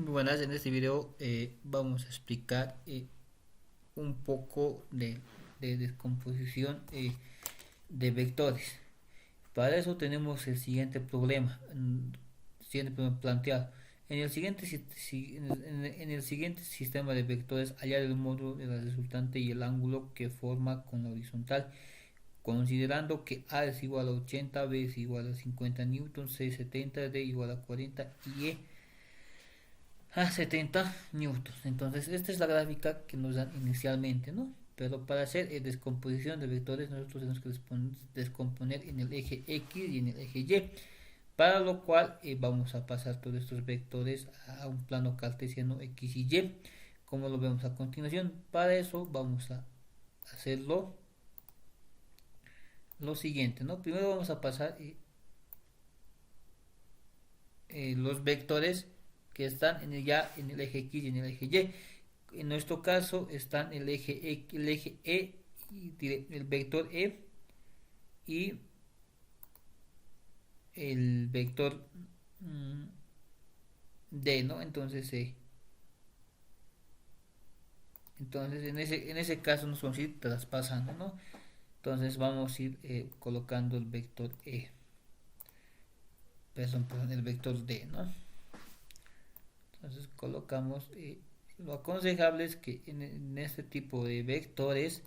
Muy buenas, en este video vamos a explicar un poco de descomposición de vectores. Para eso tenemos el siguiente problema, siguiente problema planteado. En el siguiente sistema de vectores, hallar el módulo de la resultante y el ángulo que forma con la horizontal, considerando que A es igual a 80, B es igual a 50 newtons, C 70, D igual a 40 y E a 70 newtons. Entonces, esta es la gráfica que nos dan inicialmente, ¿no? Pero para hacer descomposición de vectores, nosotros tenemos que descomponer en el eje X y en el eje Y. Para lo cual vamos a pasar todos estos vectores a un plano cartesiano X y Y, como lo vemos a continuación. Para eso vamos a hacerlo lo siguiente, ¿no? Primero vamos a pasar los vectores que están ya en el eje X y en el eje Y. En nuestro caso están el eje E, el vector E y el vector D, ¿no? Entonces en ese caso nos vamos a ir traspasando, ¿no? Entonces vamos a ir colocando el vector E, perdón, el vector D, ¿no? Entonces colocamos, lo aconsejable es que en este tipo de vectores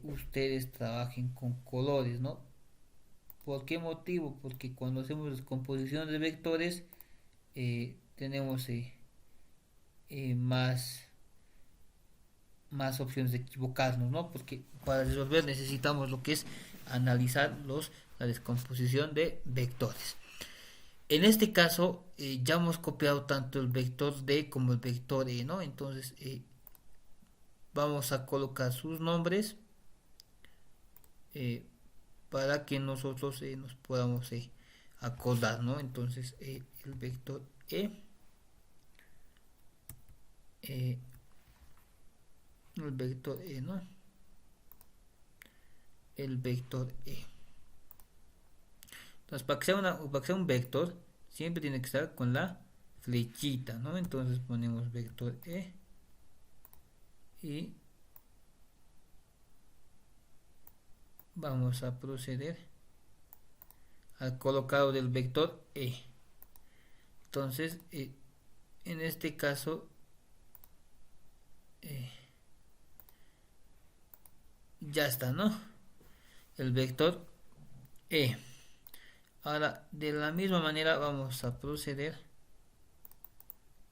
ustedes trabajen con colores, ¿no? ¿Por qué motivo? Porque cuando hacemos descomposición de vectores tenemos más, más opciones de equivocarnos, ¿no? Porque para resolver necesitamos lo que es analizar la descomposición de vectores. En este caso ya hemos copiado tanto el vector D como el vector E, ¿no? Entonces vamos a colocar sus nombres eh, para que nosotros nos podamos acordar, ¿no? Entonces el vector eh, el vector E, ¿no? El vector E. Entonces, para que sea un vector, siempre tiene que estar con la flechita, ¿no? Entonces ponemos vector E y vamos a proceder al colocado del vector E. Entonces, en este caso, eh, ya está, ¿no? El vector E. Ahora, de la misma manera vamos a proceder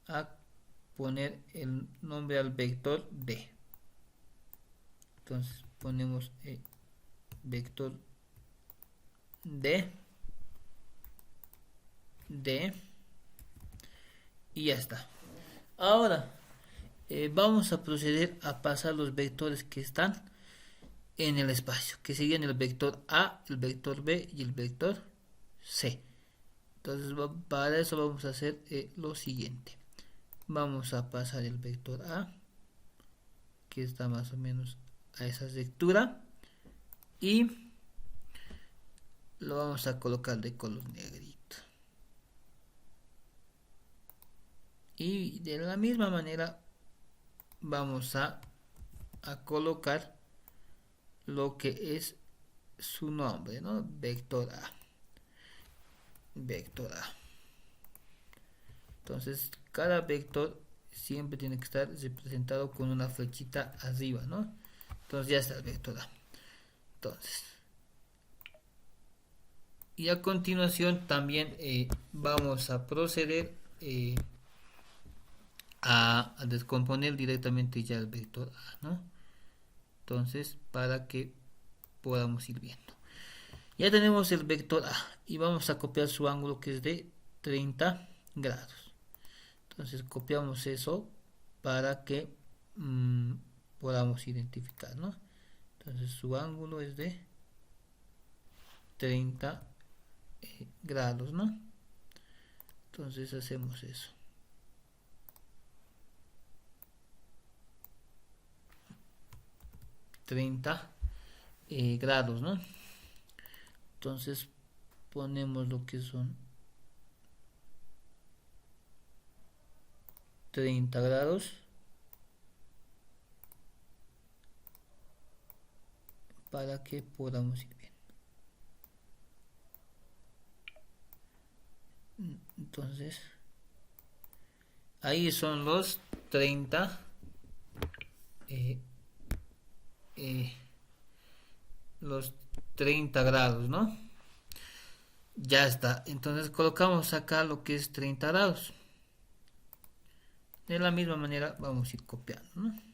a poner el nombre al vector D. Entonces ponemos vector D, D y ya está. Ahora vamos a proceder a pasar los vectores que están en el espacio, que siguen el vector A, el vector B y el vector C. Entonces para eso vamos a hacer lo siguiente. Vamos a pasar el vector A, que está más o menos a esa lectura, y lo vamos a colocar de color negrito. Y de la misma manera vamos a colocar lo que es su nombre, ¿no? Vector A. Vector A. Entonces, cada vector siempre tiene que estar representado con una flechita arriba, ¿no? Entonces ya está el vector A. Entonces, y a continuación también vamos a proceder a descomponer directamente ya el vector A, ¿no? Entonces, para que podamos ir viendo. Ya tenemos el vector A y vamos a copiar su ángulo, que es de 30 grados. Entonces copiamos eso para que podamos identificar, ¿no? Entonces su ángulo es de 30 grados, ¿no? Entonces hacemos eso. 30 grados, ¿no? Entonces ponemos lo que son 30 grados para que podamos ir bien. Entonces ahí son los 30 los 30 grados, ¿no? Ya está. Entonces colocamos acá lo que es 30 grados. De la misma manera vamos a ir copiando, ¿no?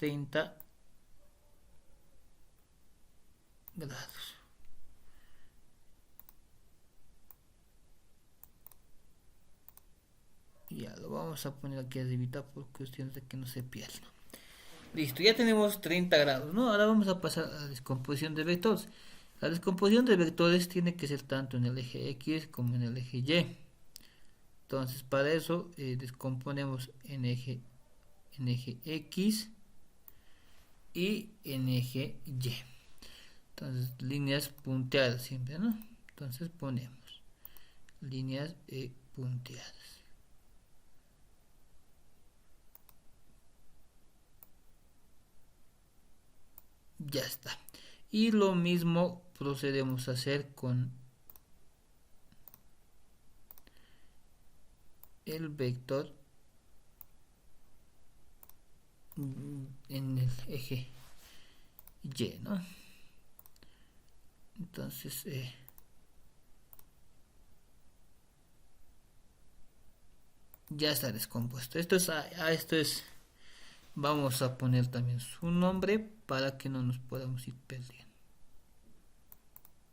...30 grados. Ya lo vamos a poner aquí arribita por cuestiones de que no se pierda. Listo, ya tenemos 30 grados, ¿no? Ahora vamos a pasar a la descomposición de vectores. La descomposición de vectores tiene que ser tanto en el eje X como en el eje Y. Entonces, para eso descomponemos en eje X y en eje Y. Entonces, líneas punteadas siempre, ¿no? Entonces ponemos líneas punteadas. Ya está. Y lo mismo procedemos a hacer con el vector en el eje Y, ¿no? Entonces ya está descompuesto. Esto es, vamos a poner también su nombre para que no nos podamos ir perdiendo.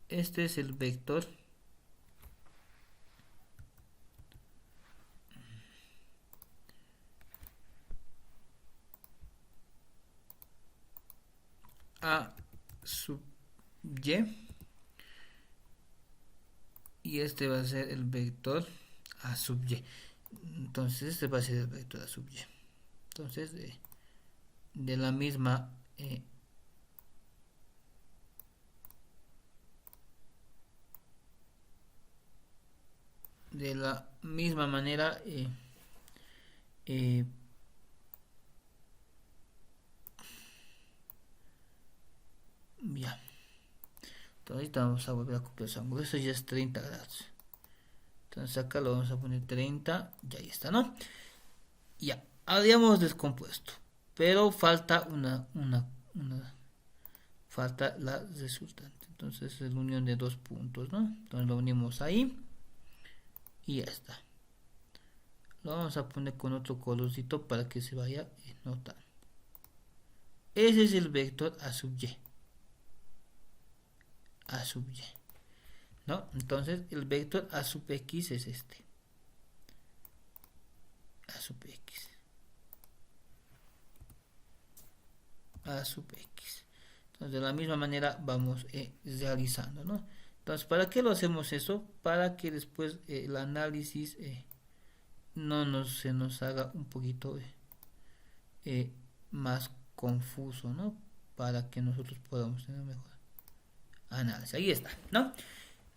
Este es el vector A sub y este va a ser el vector A sub Y. Entonces este va a ser el vector A sub Y. Entonces de la misma manera ya. Entonces vamos a volver a copiar ese ángulo. Eso ya es 30 grados. Entonces acá lo vamos a poner 30. Ya ahí está, ¿no? Ya. Habíamos descompuesto. Pero falta falta la resultante. Entonces es la unión de dos puntos, ¿no? Entonces lo unimos ahí. Y ya está. Lo vamos a poner con otro colorcito para que se vaya notando. Ese es el vector A sub Y. A sub Y. ¿No? Entonces el vector A sub X es este. A sub X. A sub X. Entonces de la misma manera vamos realizando, ¿no? Entonces, ¿para qué lo hacemos eso? Para que después el análisis no se nos haga un poquito más confuso, ¿no? Para que nosotros podamos tener mejor análisis. Ahí está, ¿no?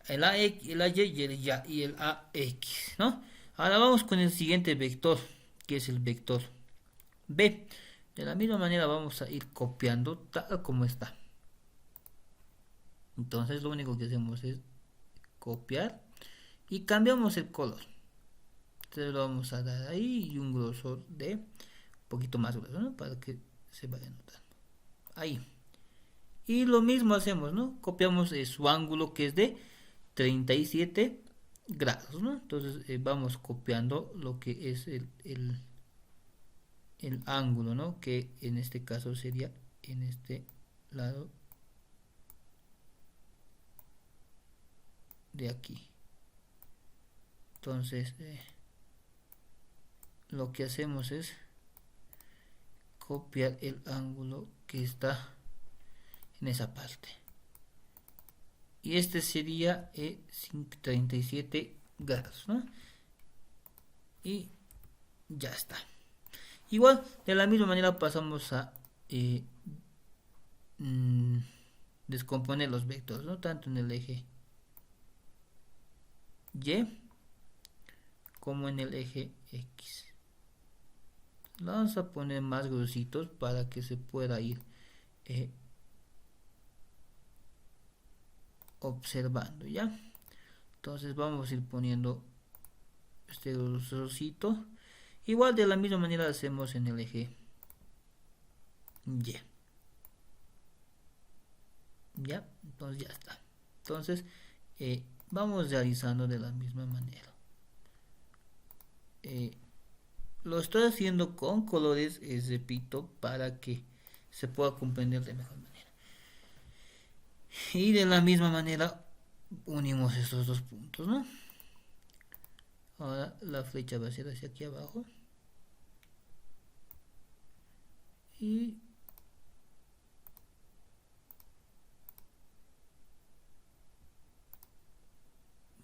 El AX, el AY y el AX, ¿no? Ahora vamos con el siguiente vector, que es el vector B. De la misma manera vamos a ir copiando tal como está. Entonces lo único que hacemos es copiar y cambiamos el color. Entonces lo vamos a dar ahí y un grosor de un poquito más grueso, ¿no? Para que se vaya notando. Ahí. Y lo mismo hacemos, ¿no? Copiamos su ángulo que es de 37 grados, ¿no? Entonces vamos copiando lo que es el ángulo, ¿no? Que en este caso sería en este lado de aquí. Entonces lo que hacemos es copiar el ángulo que está en esa parte. Y este sería 37 grados, ¿no? Y ya está. Igual, de la misma manera pasamos a eh, mm, descomponer los vectores, ¿no? Tanto en el eje Y como en el eje X. Vamos a poner más gruesitos para que se pueda ir eh, observando, ¿ya? Entonces vamos a ir poniendo este grosito. Igual de la misma manera hacemos en el eje Y. ¿Ya? Entonces ya está. Entonces vamos realizando de la misma manera. Eh, lo estoy haciendo con colores, repito, para que se pueda comprender de mejor manera. Y de la misma manera unimos estos dos puntos, ¿no? Ahora la flecha va a ser hacia aquí abajo. Y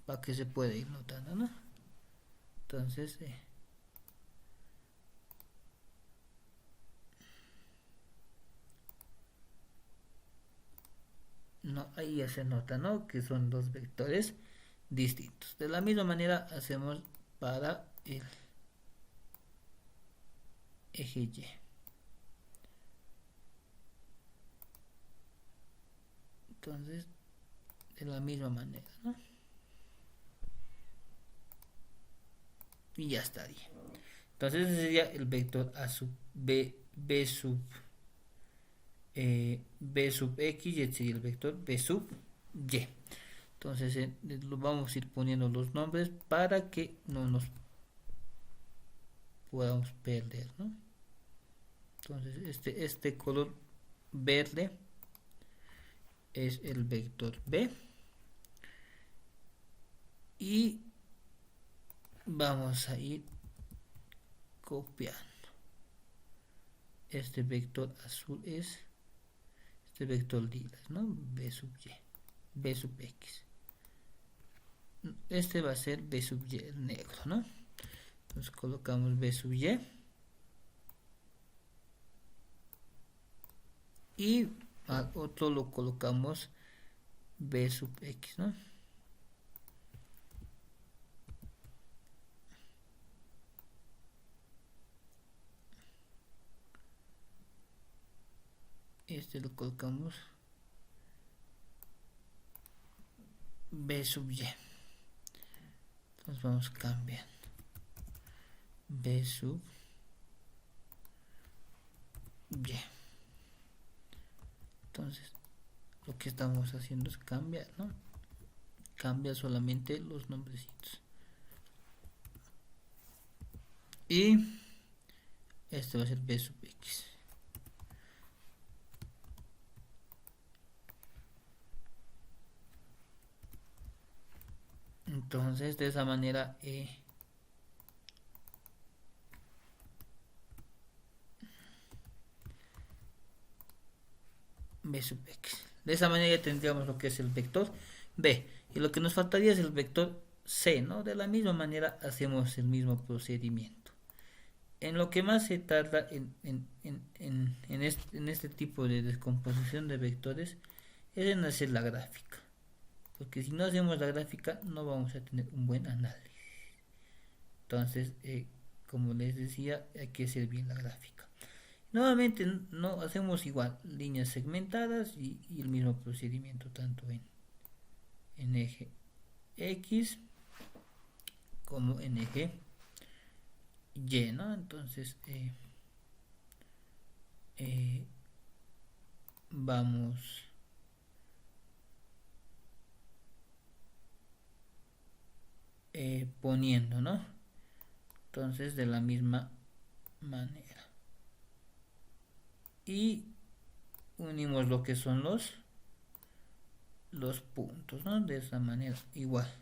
para que se pueda ir notando, ¿no? Entonces, no, ahí ya se nota, ¿no? Que son dos vectores distintos. De la misma manera hacemos para el eje Y. Entonces, de la misma manera, ¿no? Y ya estaría. Entonces ese sería el vector A sub B, B sub B sub X y este sería el vector B sub Y. Entonces lo vamos a ir poniendo los nombres para que no nos podamos perder, ¿no? Entonces este color verde es el vector B y vamos a ir copiando. Este vector azul es este vector lilas, ¿no? B sub Y, B sub X. Este va a ser B sub Y, el negro, ¿no? Entonces colocamos B sub Y y al otro lo colocamos B sub X, ¿no? Este lo colocamos B sub Y. Entonces vamos cambiando. B sub Y. Entonces lo que estamos haciendo es cambiar, ¿no? Cambia solamente los nombrecitos. Y este va a ser B sub X. Entonces de esa manera B sub X. De esa manera ya tendríamos lo que es el vector B. Y lo que nos faltaría es el vector C, ¿no? De la misma manera hacemos el mismo procedimiento. En lo que más se tarda en este tipo de descomposición de vectores es en hacer la gráfica. Porque si no hacemos la gráfica no vamos a tener un buen análisis. Entonces, como les decía, hay que hacer bien la gráfica. Nuevamente no hacemos igual líneas segmentadas y el mismo procedimiento tanto en eje X como en eje Y, ¿no? Entonces vamos poniendo, ¿no? Entonces de la misma manera y unimos lo que son los puntos, ¿no? De esa manera igual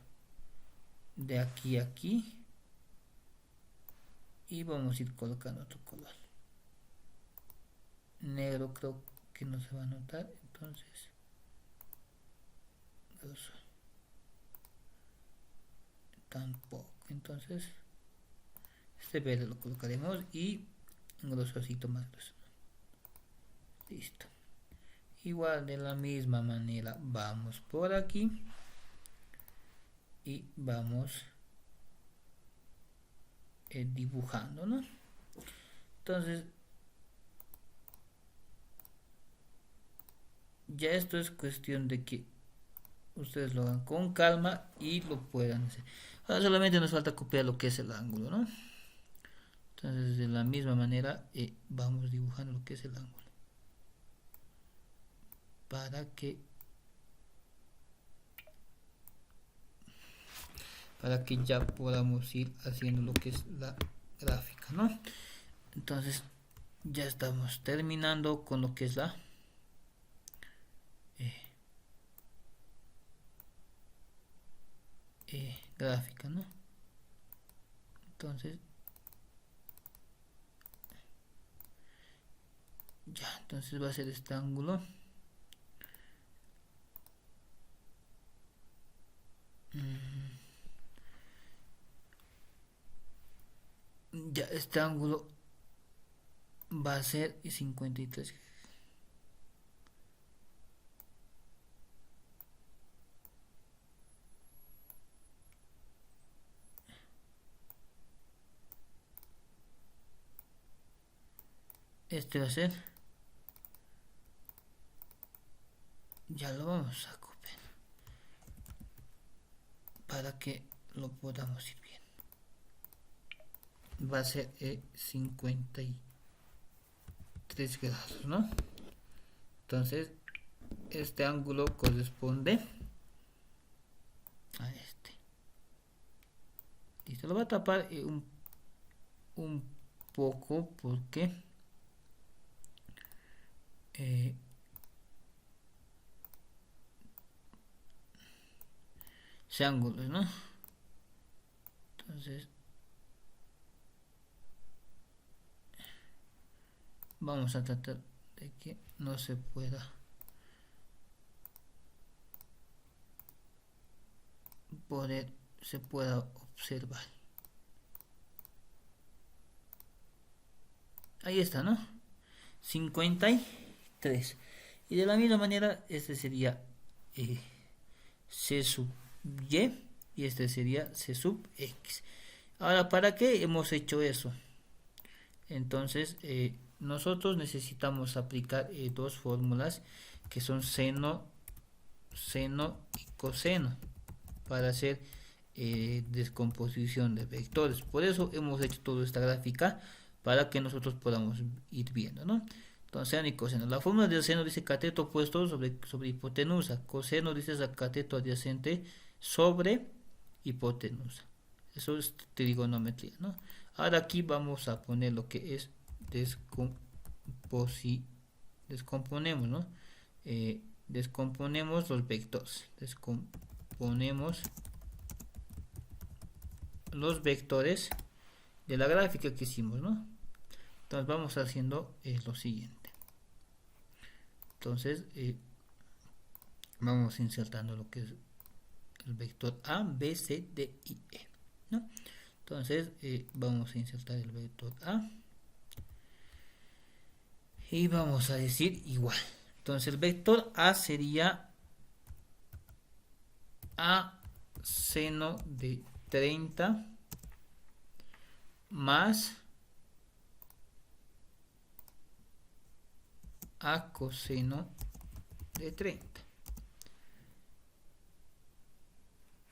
de aquí a aquí y vamos a ir colocando otro color negro, creo que no se va a notar, entonces tampoco, entonces este verde lo colocaremos y un grosorcito más grueso. Listo. Igual de la misma manera vamos por aquí y vamos dibujando, ¿no? Entonces ya esto es cuestión de que ustedes lo hagan con calma y lo puedan hacer. Ahora solamente nos falta copiar lo que es el ángulo, ¿no? Entonces de la misma manera vamos dibujando lo que es el ángulo para que ya podamos ir haciendo lo que es la gráfica, ¿no? Entonces ya estamos terminando con lo que es la gráfica, ¿no? Entonces ya, entonces va a ser este ángulo. Ya este ángulo va a ser 53. Este va a ser, ya lo vamos a copiar para que lo podamos ir viendo. Va a ser 53 grados, ¿no? Entonces este ángulo corresponde a este. Listo, lo va a tapar un poco porque ese ángulo, ¿no? Entonces vamos a tratar de que no se pueda observar. Ahí está, ¿no? 53. Y de la misma manera este sería C sub Y y este sería C sub X. Ahora, ¿para qué hemos hecho eso? Entonces nosotros necesitamos aplicar dos fórmulas que son seno y coseno para hacer descomposición de vectores. Por eso hemos hecho toda esta gráfica para que nosotros podamos ir viendo, ¿no? Entonces, seno y coseno. La fórmula del seno dice cateto opuesto sobre hipotenusa. Coseno dice cateto adyacente sobre hipotenusa. Eso es trigonometría, ¿no? Ahora aquí vamos a poner lo que es descomponemos, ¿no? Descomponemos los vectores. Descomponemos los vectores de la gráfica que hicimos, ¿no? Entonces vamos haciendo lo siguiente. Entonces vamos insertando lo que es el vector A, B, C, D y E, ¿no? Entonces vamos a insertar el vector A y vamos a decir igual. Entonces el vector A sería A seno de 30 más A coseno de 30,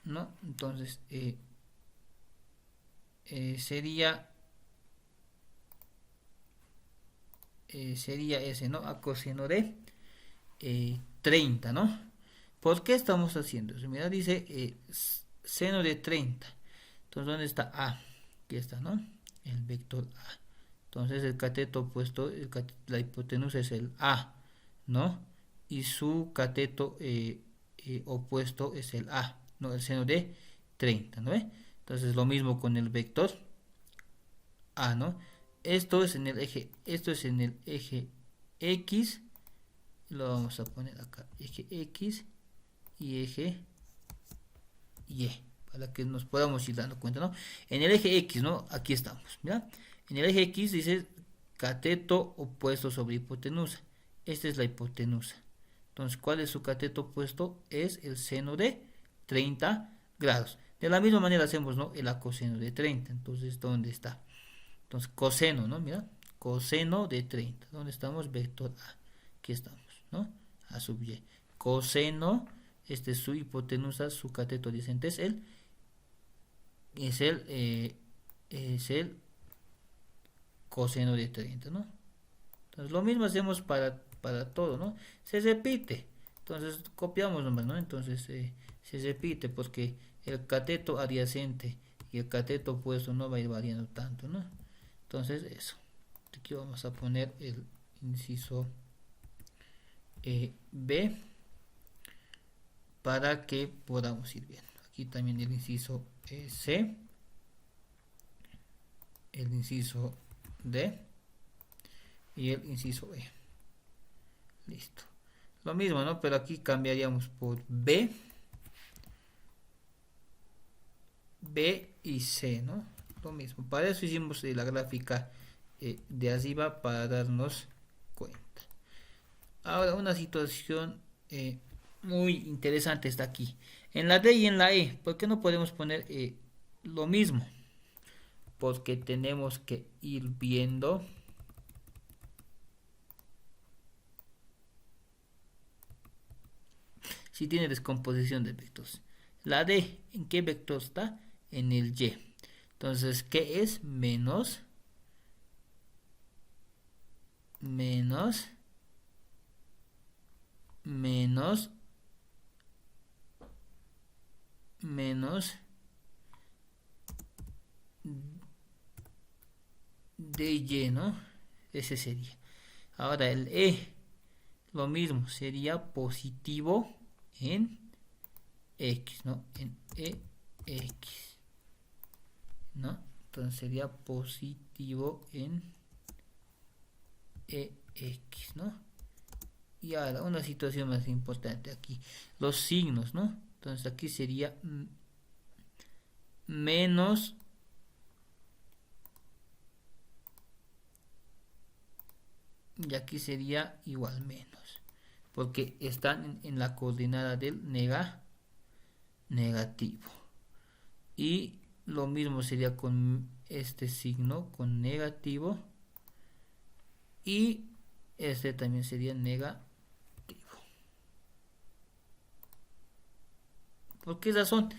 ¿no? Entonces sería ese, ¿no? A coseno de 30, ¿no? ¿Por qué estamos haciendo eso? Mira, dice seno de 30. Entonces, ¿dónde está A? Aquí está, ¿no? El vector A. Entonces, el cateto opuesto, la hipotenusa es el A, ¿no? Y su cateto opuesto es el A, ¿no? El seno de 30, ¿no? Entonces, lo mismo con el vector A, ¿no? Esto es en el eje X, lo vamos a poner acá, eje X y eje Y, para que nos podamos ir dando cuenta, ¿no? En el eje X, ¿no? Aquí estamos, ¿ya? En el eje X dice cateto opuesto sobre hipotenusa esta es la hipotenusa. Entonces, ¿cuál es su cateto opuesto? Es el seno de 30 grados. De la misma manera hacemos, ¿no?, el acoseno de 30. Entonces, ¿dónde está? Entonces, coseno, ¿no? Mira, coseno de 30. ¿Dónde estamos? Vector A. Aquí estamos, ¿no? A sub y. Coseno, este es su hipotenusa, su cateto adyacente es el coseno de 30, ¿no? Entonces, lo mismo hacemos para todo, ¿no? Se repite. Entonces, copiamos nomás, ¿no? Entonces, se repite porque el cateto adyacente y el cateto opuesto no va a ir variando tanto, ¿no? Entonces, eso. Aquí vamos a poner el inciso B para que podamos ir viendo. Aquí también el inciso C, el inciso D y el inciso E. Listo. Lo mismo, ¿no? Pero aquí cambiaríamos por B y C, ¿no? Lo mismo. Para eso hicimos la gráfica de arriba para darnos cuenta. Ahora una situación muy interesante está aquí. En la D y en la E, ¿por qué no podemos poner lo mismo? Porque tenemos que ir viendo si tiene descomposición de vectores. La D, ¿en qué vector está? En el Y. Entonces, ¿qué es? Menos dy, ¿no? Ese sería. Ahora el E, lo mismo, sería positivo en X, ¿no? En EX, ¿no? Entonces sería positivo en EX, ¿no? Y ahora una situación más importante aquí, los signos, ¿no? Entonces aquí sería menos y aquí sería igual menos, porque están en la coordenada del negativo. Y lo mismo sería con este signo, con negativo, y este también sería negativo. ¿Por qué razón?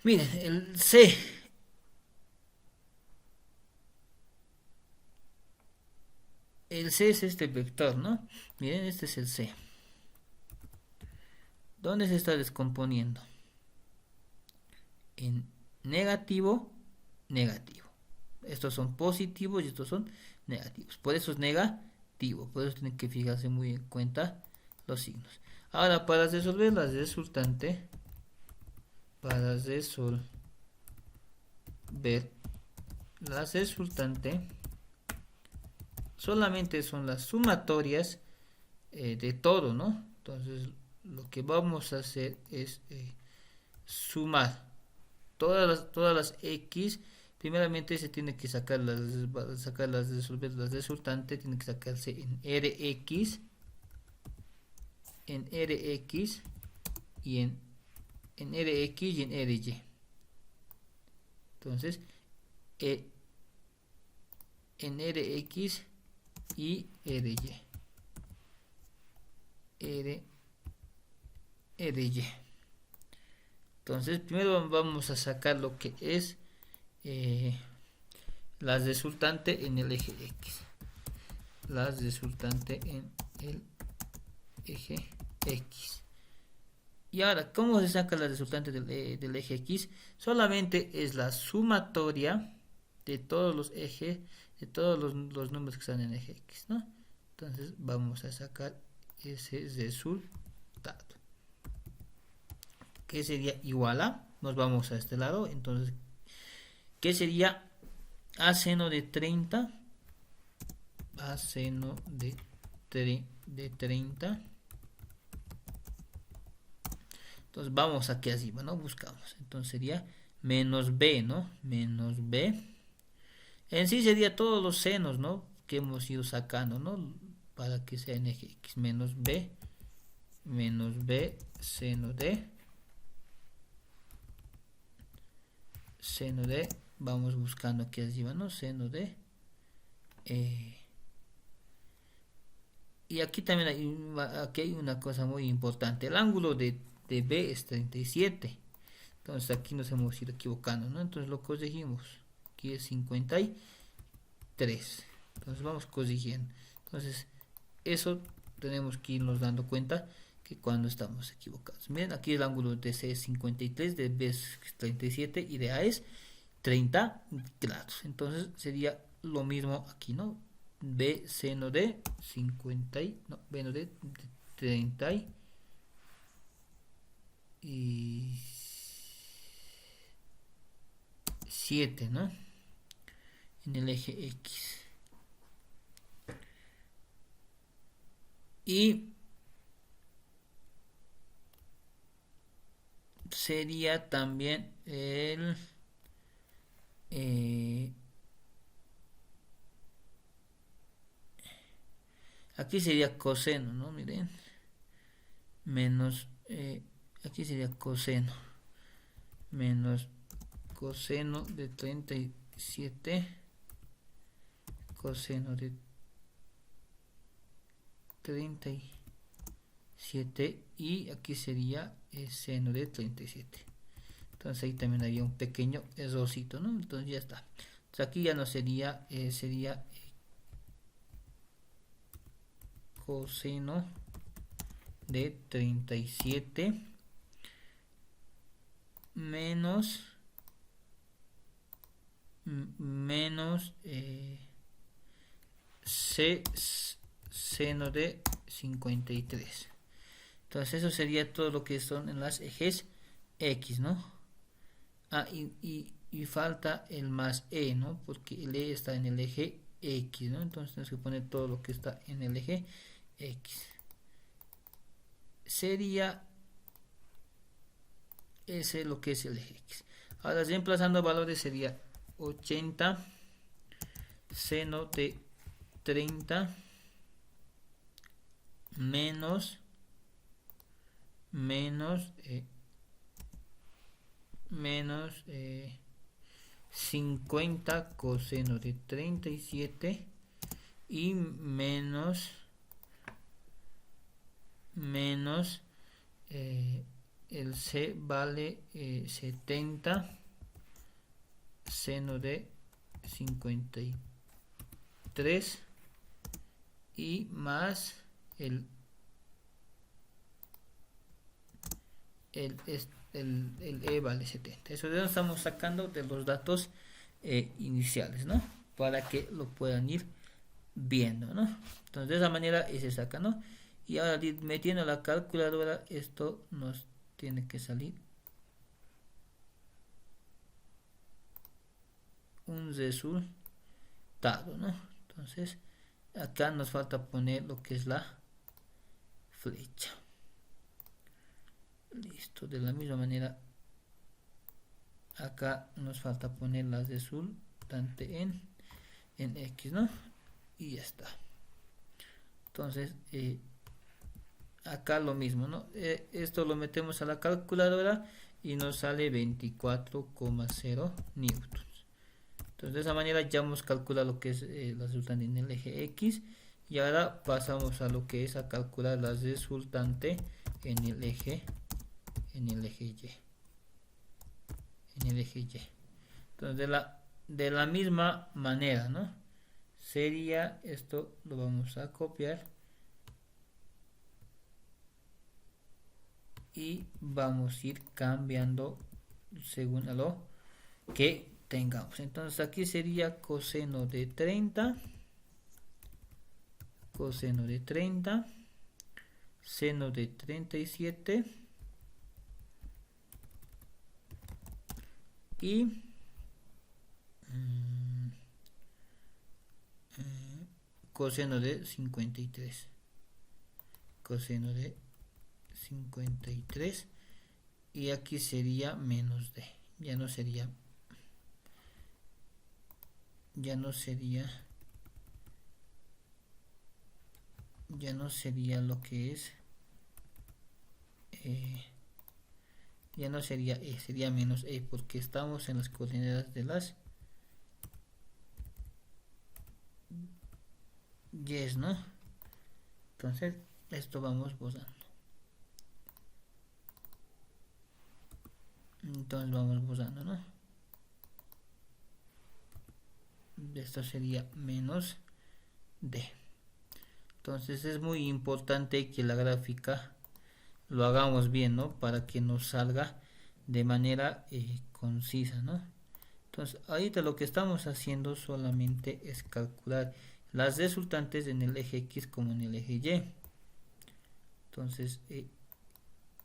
Miren, el C es este vector, ¿no? Miren, este es el C. ¿Dónde se está descomponiendo? En negativo, negativo. Estos son positivos y estos son negativos. Por eso es negativo. Por eso tienen que fijarse muy en cuenta los signos. Ahora, para resolver la resultante, solamente son las sumatorias de todo, ¿no? Entonces, lo que vamos a hacer es sumar todas las X. Primeramente se tiene que resolver las resultantes, tiene que sacarse en Rx, y en Rx y en Ry. Entonces, en Rx y Ry. Ry. Entonces, primero vamos a sacar lo que es la resultante en el eje X. La resultante en el eje X. Y ahora, ¿cómo se saca la resultante del eje X? Solamente es la sumatoria de todos los ejes, de todos los números que están en el eje X, ¿no? Entonces, vamos a sacar ese resultado, que sería igual a, nos vamos a este lado, entonces, ¿qué sería? A seno de 30, a seno de 30. Entonces vamos aquí arriba, ¿no? Buscamos. Entonces sería menos b, ¿no? Menos b. En sí sería todos los senos, ¿no?, que hemos ido sacando, ¿no? para que sea en eje X, menos B seno de, vamos buscando aquí arriba, ¿no? Seno de, y aquí también aquí hay una cosa muy importante, el ángulo de B es 37, entonces aquí nos hemos ido equivocando, ¿no? Entonces lo corregimos, aquí es 53, entonces vamos corrigiendo, entonces eso tenemos que irnos dando cuenta que cuando estamos equivocados. Miren, aquí el ángulo de C es 53, de B es 37 y de A es 30 grados. Entonces sería lo mismo aquí, ¿no? B seno de 50, no, B no de 37, ¿no? En el eje X. Y sería también el aquí sería coseno, ¿no? Miren, menos aquí sería coseno menos coseno de 37, coseno de 37 y aquí sería seno de 37. Entonces ahí también había un pequeño errorcito, ¿no? Entonces ya está. Entonces aquí ya no sería, sería coseno de 37 menos seno de 53. Entonces eso sería todo lo que son en las ejes X, ¿no? Y falta el más E, ¿no? Porque el E está en el eje X, ¿no? Entonces tenemos que poner todo lo que está en el eje X. Sería ese lo que es el eje X. Ahora reemplazando valores sería 80 seno de 30 menos 50 coseno de 37 y menos el C vale 70 seno de 53 y más el E vale 70. Eso lo estamos sacando de los datos iniciales, ¿no? Para que lo puedan ir viendo, ¿no? Entonces de esa manera se saca, ¿no? Y ahora metiendo la calculadora, esto nos tiene que salir un resultado, ¿no? Entonces acá nos falta poner lo que es la flecha. Listo, de la misma manera acá nos falta poner la resultante en X, ¿no? Y ya está. Entonces acá lo mismo, ¿no? Esto lo metemos a la calculadora y nos sale 24,0 newtons. Entonces de esa manera ya hemos calculado lo que es la resultante en el eje X y ahora pasamos a lo que es a calcular la resultante en el eje Y. Entonces de la misma manera, ¿no? Sería esto, lo vamos a copiar y vamos a ir cambiando según a lo que tengamos. Entonces aquí sería coseno de 30 seno de 37 y coseno de 53, coseno de 53 y aquí sería menos d, ya no sería ya no sería lo que es, ya no sería e, sería menos e, porque estamos en las coordenadas de las y, ¿no? Entonces esto vamos borrando. Entonces vamos borrando, ¿no? Esto sería menos d. Entonces es muy importante que la gráfica lo hagamos bien, ¿no? Para que nos salga de manera concisa, ¿no? Entonces ahorita lo que estamos haciendo solamente es calcular las resultantes en el eje X como en el eje Y. Entonces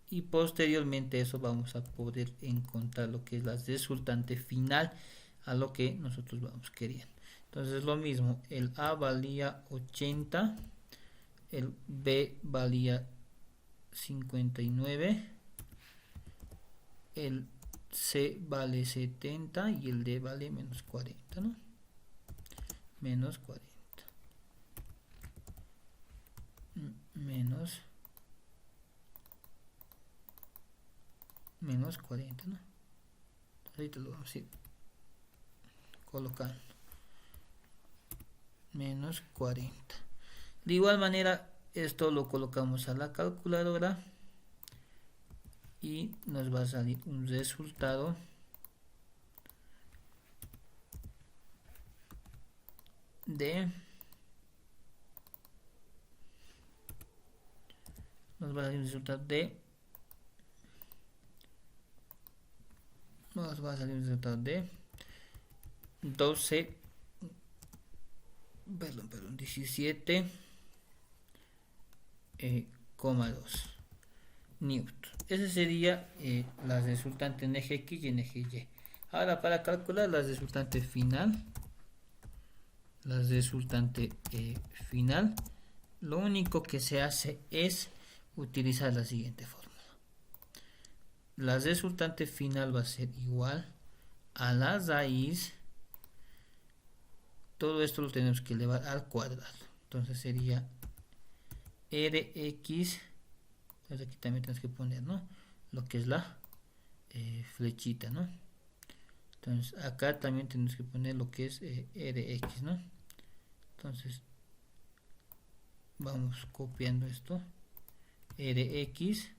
y posteriormente eso vamos a poder encontrar lo que es la resultante final a lo que nosotros vamos queriendo. Entonces lo mismo, el A valía 80, el B valía 59, el C vale 70 y el D vale menos 40, ¿no? Menos 40. Menos 40, ¿no? Ahorita lo vamos a ir colocando. Menos 40. De igual manera, esto lo colocamos a la calculadora y nos va a salir un resultado de nos va a salir un resultado de 12 17 coma 2 newton. Ese sería la resultante en eje X y en eje Y. Ahora para calcular la resultante final, lo único que se hace es utilizar la siguiente fórmula. La resultante final va a ser igual a la raíz, todo esto lo tenemos que elevar al cuadrado. Entonces sería Rx, entonces aquí también tenemos que poner, ¿no?, lo que es la flechita, ¿no? Entonces acá también tenemos que poner lo que es Rx, ¿no? Entonces vamos copiando esto, Rx,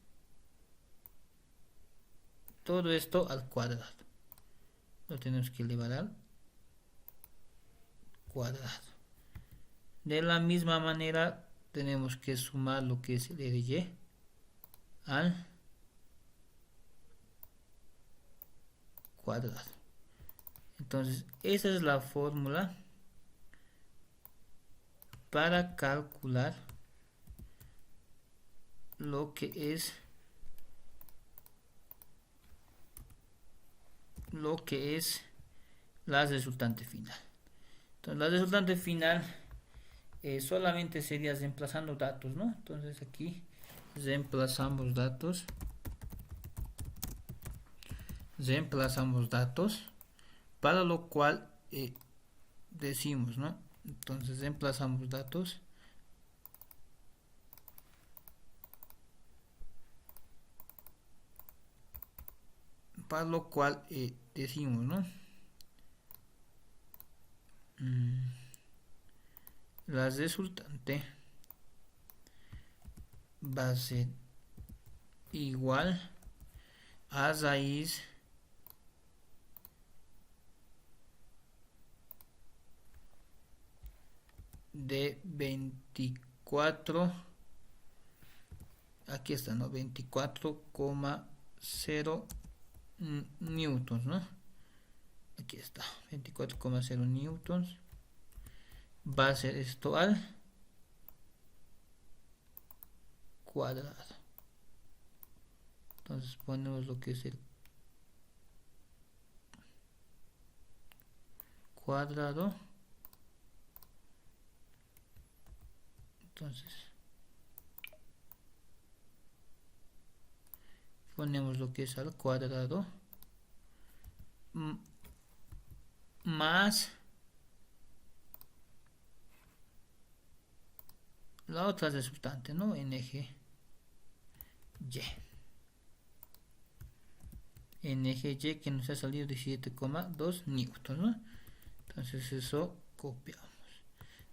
todo esto al cuadrado, lo tenemos que elevar al cuadrado. De la misma manera tenemos que sumar lo que es el Ry al cuadrado. Entonces esa es la fórmula para calcular lo que es la resultante final. Entonces la resultante final solamente sería reemplazando datos, ¿no? Entonces aquí reemplazamos datos, para lo cual decimos, ¿no? Entonces reemplazamos datos para lo cual decimos, ¿no? La resultante va a ser igual a raíz de 24, aquí está, ¿no? 24,0 newtons, ¿no? Aquí está, 24,0 newtons. Va a ser esto al cuadrado. Entonces ponemos lo que es el cuadrado. Entonces ponemos lo que es al cuadrado más la otra resultante, ¿no? En eje Y. En eje Y que nos ha salido 17,2 newton, ¿no? Entonces eso copiamos.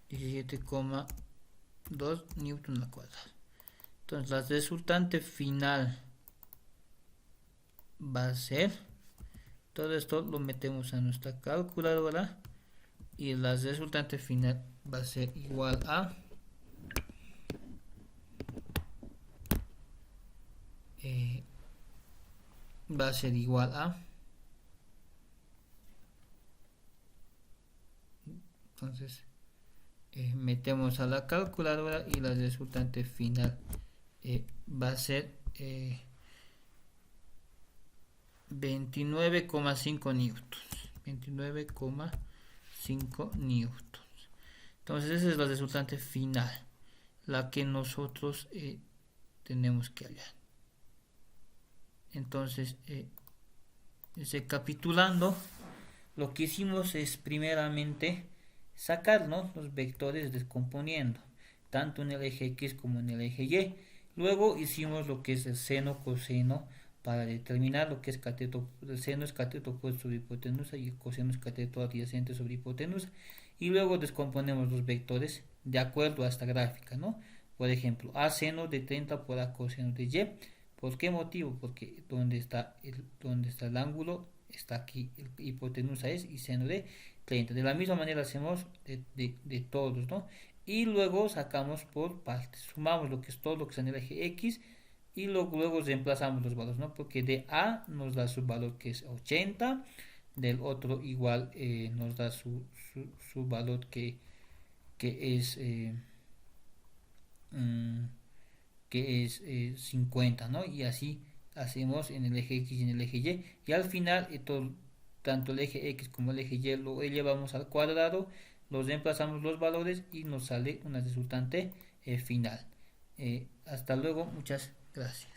17,2 newton al cuadrado. Entonces la resultante final va a ser, todo esto lo metemos a nuestra calculadora y la resultante final va a ser igual a entonces metemos a la calculadora y la resultante final va a ser 29,5 newtons. 29,5 newtons. Entonces esa es la resultante final, la que nosotros tenemos que hallar. Entonces, recapitulando, lo que hicimos es primeramente sacar, ¿no?, los vectores descomponiendo, tanto en el eje X como en el eje Y. Luego hicimos lo que es el seno, coseno, para determinar lo que es cateto. El seno es cateto opuesto sobre hipotenusa y el coseno es cateto adyacente sobre hipotenusa. Y luego descomponemos los vectores de acuerdo a esta gráfica, ¿no? Por ejemplo, A seno de 30 por A coseno de Y. ¿Por qué motivo? Porque donde está el ángulo está aquí, el hipotenusa es y seno de 30. De la misma manera hacemos de todos, ¿no? Y luego sacamos por partes, sumamos lo que es todo lo que está en el eje X y luego reemplazamos los valores, ¿no? Porque de A nos da su valor que es 80, del otro igual nos da su valor que es mm, 50, ¿no? Y así hacemos en el eje X y en el eje Y. Y al final, tanto el eje X como el eje Y lo llevamos al cuadrado, los reemplazamos los valores y nos sale una resultante final. Hasta luego, muchas gracias.